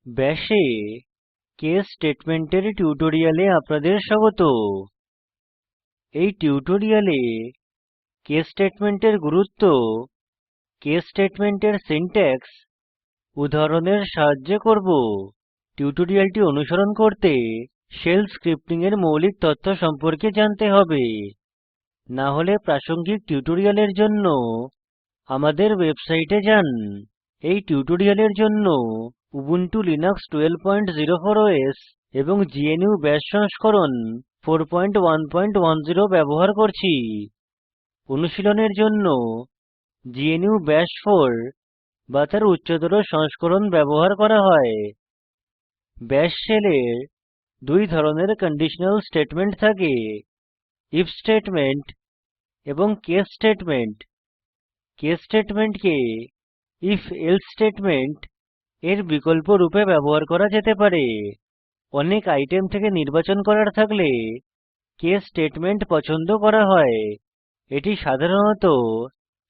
ব্যাশে case স্টেটমেন্টের টিউটোরিয়ালে আপনাদের স্বাগত। এই টিউটোরিয়ালে কেস স্টেটমেন্টের গুরুত্ব, কেস স্টেটমেন্টের সিনট্যাক্স উদাহরণের সাহায্যে করব। টিউটোরিয়ালটি অনুসরণ করতে শেল স্ক্রিপ্টিং এর মৌলিক তথ্য সম্পর্কে জানতে হবে। না হলে প্রাসঙ্গিক টিউটোরিয়ালের জন্য আমাদের ওয়েবসাইটে যান। এই টিউটোরিয়ালের জন্য উবুন্টু লিনাক্স 1204 ওএস এবং গনুহ বাশ সংস্করণ 4110 ব্যবহার করছি। অনুশীলনের জন্য গনুহ বাশ 4 বা তার উচ্চতর সংস্করণ ব্যবহার করা হয়। বাশ শেলের দুই ধরনের কন্ডিশনাল স্টেটমেন্ট থাকে: ইফ স্টেটমেন্ট এবং কেস স্টেটমেন্ট। কেস স্টেটমেন্টকে if এলসে স্টেটমেন্ট এর বিকল্প রূপে ব্যবহার করা যেতে পারে। অনেক আইটেম থেকে নির্বাচন করার থাকলে কেস স্টেটমেন্ট পছন্দ করা হয়। এটি সাধারণত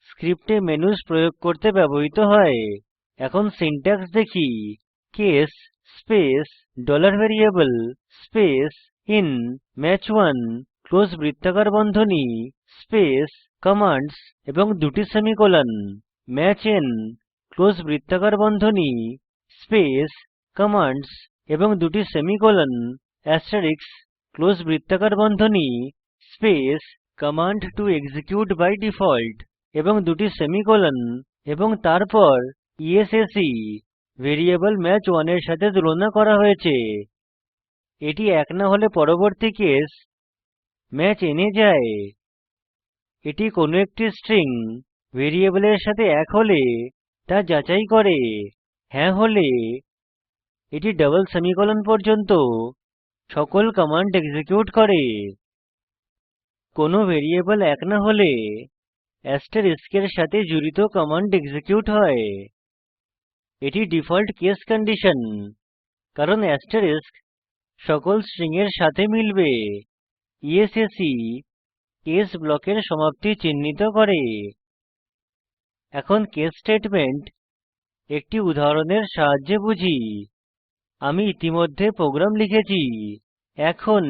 স্ক্রিপ্টে মেনুস প্রয়োগ করতে ব্যবহৃত হয়। এখন সিনট্যাক্স দেখি। Case space dollar variable space in match1 close বৃত্তাকার বন্ধনী স্পেস কমান্ডস এবং দুটি সেমিকোলন matchn ক্লোজ বৃত্তাকার বন্ধনী স্পেস কমান্ডস এবং দুটি সেমিকোলন অ্যাস্টেরিস্ক ক্লোজ বৃত্তাকার বন্ধনী space command to execute by default এবং দুটি সেমিকোলন এবং তারপর ইএসএসই ভ্যারিয়েবল match1 এর সাথে তুলনা করা হয়েছে। এটি এক না হলে পরবর্তী কেস matchn এ যায়। এটি কোনো একটি স্ট্রিং ভ্যারিয়েবলের সাথে এক হলে তা যাচাই করে। হ্যাঁ হলে এটি ডাবল সেমিকোলন পর্যন্ত সকল কমান্ড এক্সিকিউট করে। কোনো ভ্যারিয়েবল এক না হলে অ্যাস্টেরিস্কের সাথে জুড়িত কমান্ড এক্সিকিউট হয়। এটি ডিফল্ট কেস কন্ডিশন, কারণ অ্যাস্টেরিস্ক সকল স্ট্রিং এর সাথে মিলবে। ইএসএসই কেস ব্লকের সমাপ্তি চিহ্নিত করে। এখন কেস স্টেটমেন্ট একটি উদাহরণের সাহায্যে বুঝি। আমি ইতিমধ্যে প্রোগ্রাম লিখেছি। এখন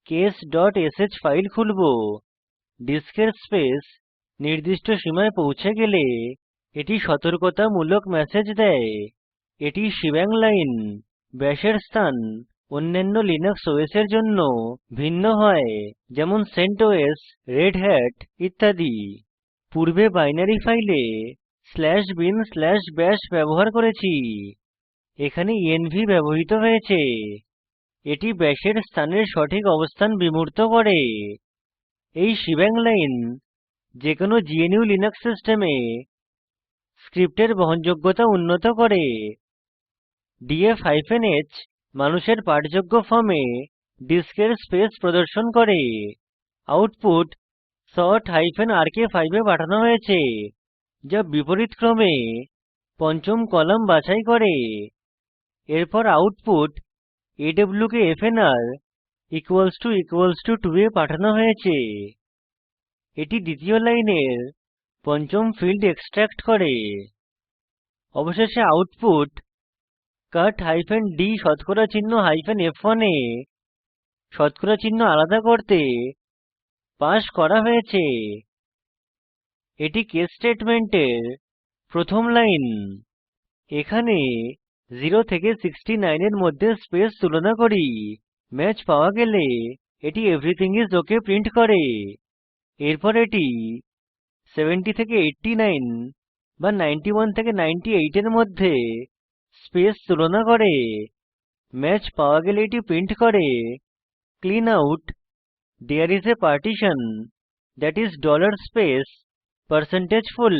case.sh ফাইল খুলবো। ডিস্কের স্পেস নির্দিষ্ট সীমায় পৌঁছে গেলে এটি সতর্কতামূলক ম্যাসেজ দেয়। এটি শিবাং লাইন। ব্যাশের স্থান অন্যান্য লিনাক্স ওএস এর জন্য ভিন্ন হয়, যেমন সেন্টোস, রেডহ্যাট ইত্যাদি। পূর্বে বাইনারি ফাইলে bin/bash ব্যবহার করেছি। এখানে env ব্যবহৃত হয়েছে। এটি ব্যাশের স্থানের সঠিক অবস্থান বিমূর্ত করে। এই শিবাং লাইন যে কোনো গনুহ লিনাক্স সিস্টেমে স্ক্রিপ্টের বহনযোগ্যতা উন্নত করে। df-h মানুষের পাঠযোগ্য ফর্মে ডিস্কের স্পেস প্রদর্শন করে। আউটপুট sort-rk5 এ পাঠানো হয়েছে, যা বিপরীত ক্রমে পঞ্চম কলাম বাছাই করে। এরপর আউটপুট awk fnr == 2 এ পাঠানো হয়েছে। এটি দ্বিতীয় লাইনের পঞ্চম ফীল্ড এক্সট্রেক্ট করে। অবশেষে আউটপুট cut-d f1 এ শতকরা চিহ্ন আলাদা করতে পাস করা হয়েছে। এটি কেস স্টেটমেন্টের প্রথম লাইন। এখানে 0 থেকে 69 এর মধ্যে স্পেস তুলনা করি। ম্যাচ পাওয়া গেলে এটি এভরিথিং আইএস ওক প্রিন্ট করে। এরপর এটি 70 থেকে 89 বা 91 থেকে 98 এর মধ্যে স্পেস তুলনা করে। ম্যাচ পাওয়া গেলে এটি প্রিন্ট করে clean out there is a partition that is $full।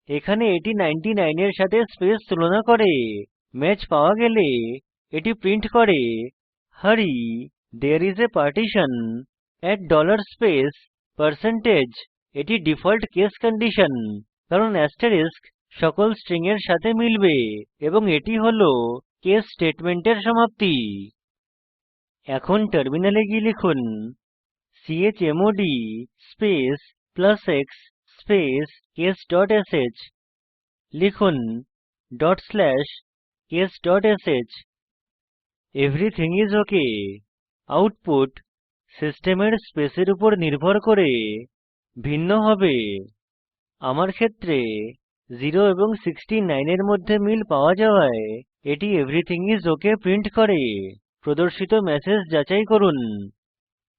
এখানে এটি 99 এর সাথে স্পেস তুলনা করে। ম্যাচ পাওয়া গেলে এটি প্রিন্ট করে হারি there is a partition at $%। এটি ডিফল্ট কেস কন্ডিশন, কারণ অ্যাস্টেরিস্ক সকল স্ট্রিং এর সাথে মিলবে এবং এটি হল কেস স্টেটমেন্টের সমাপ্তি। এখন টার্মিনালে গিয়ে লিখুন chmod space +x space case.sh লিখুন case.sh এভরিথিং ইস ওকে আউটপুট সিস্টেমের স্পেসের উপর নির্ভর করে ভিন্ন হবে। আমার ক্ষেত্রে 0 এবং 69 এর মধ্যে মিল পাওয়া যাওয়ায় এটি এভরিথিং ইস ওকে প্রিন্ট করে। প্রদর্শিত ম্যাসেজ যাচাই করুন।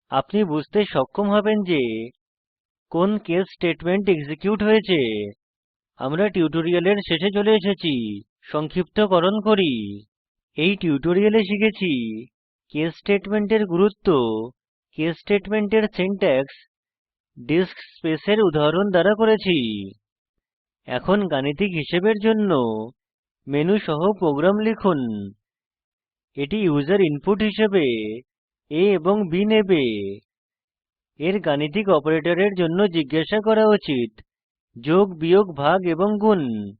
আপনি বুঝতে সক্ষম হবেন যে কোন কেস স্টেটমেন্ট এক্সিকিউট হয়েছে। আমরা টিউটোরিয়ালের শেষে চলে এসেছি। সংক্ষিপ্তকরণ করি। এই টিউটোরিয়ালে শিখেছি কেস স্টেটমেন্টের গুরুত্ব, কেস স্টেটমেন্টের সিনট্যাক্স, ডিস্ক স্পেসের উদাহরণ দ্বারা করেছি। এখন গাণিতিক হিসাবের জন্য মেনু সহ প্রোগ্রাম লিখুন। এটি ইউজার ইনপুট হিসেবে a এবং b নেবে। এর গাণিতিক অপারেটরের জন্য জিজ্ঞাসা করা উচিত। যোগ বিয়োগ ভাগ এবং গুণ।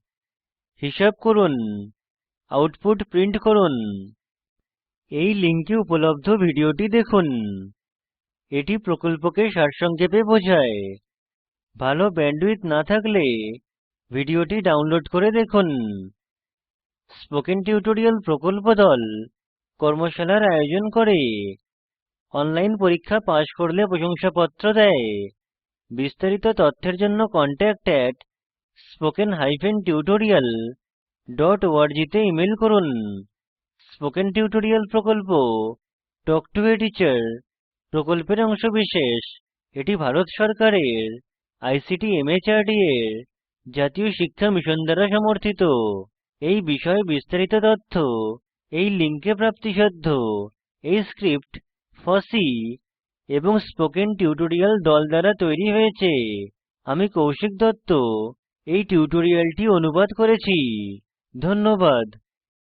হিসাব করুন, আউটপুট প্রিন্ট করুন। এই লিঙ্কে উপলব্ধ ভিডিওটি দেখুন। এটি প্রকল্পকে সারসংক্ষেপে বোঝায়। ভালো ব্যান্ডউইডথ না থাকলে ভিডিওটি ডাউনলোড করে দেখুন। স্পোকেন টিউটোরিয়াল প্রকল্প দল কর্মশালার আয়োজন করে। অনলাইন পরীক্ষা পাস করলে প্রশংসাপত্র দেয়। বিস্তারিত তথ্যের জন্য contact@spoken tutorial.org তে ইমেল করুন। স্পোকেন টিউটোরিয়াল প্রকল্প টক টু এ টিচার প্রকল্পের অংশবিশেষ। এটি ভারত সরকারের আইসিটি মাহর্দ এর জাতীয় শিক্ষা মিশন দ্বারা সমর্থিত। এই বিষয়ে বিস্তারিত তথ্য এই লিঙ্কে প্রাপ্তিসাধ্য। এই স্ক্রিপ্ট ফসি এবং স্পোকেন টিউটোরিয়াল দল দ্বারা তৈরী হয়েছে। আমি কৌশিক দত্ত এই টিউটোরিয়ালটি অনুবাদ করেছি। ধন্যবাদ।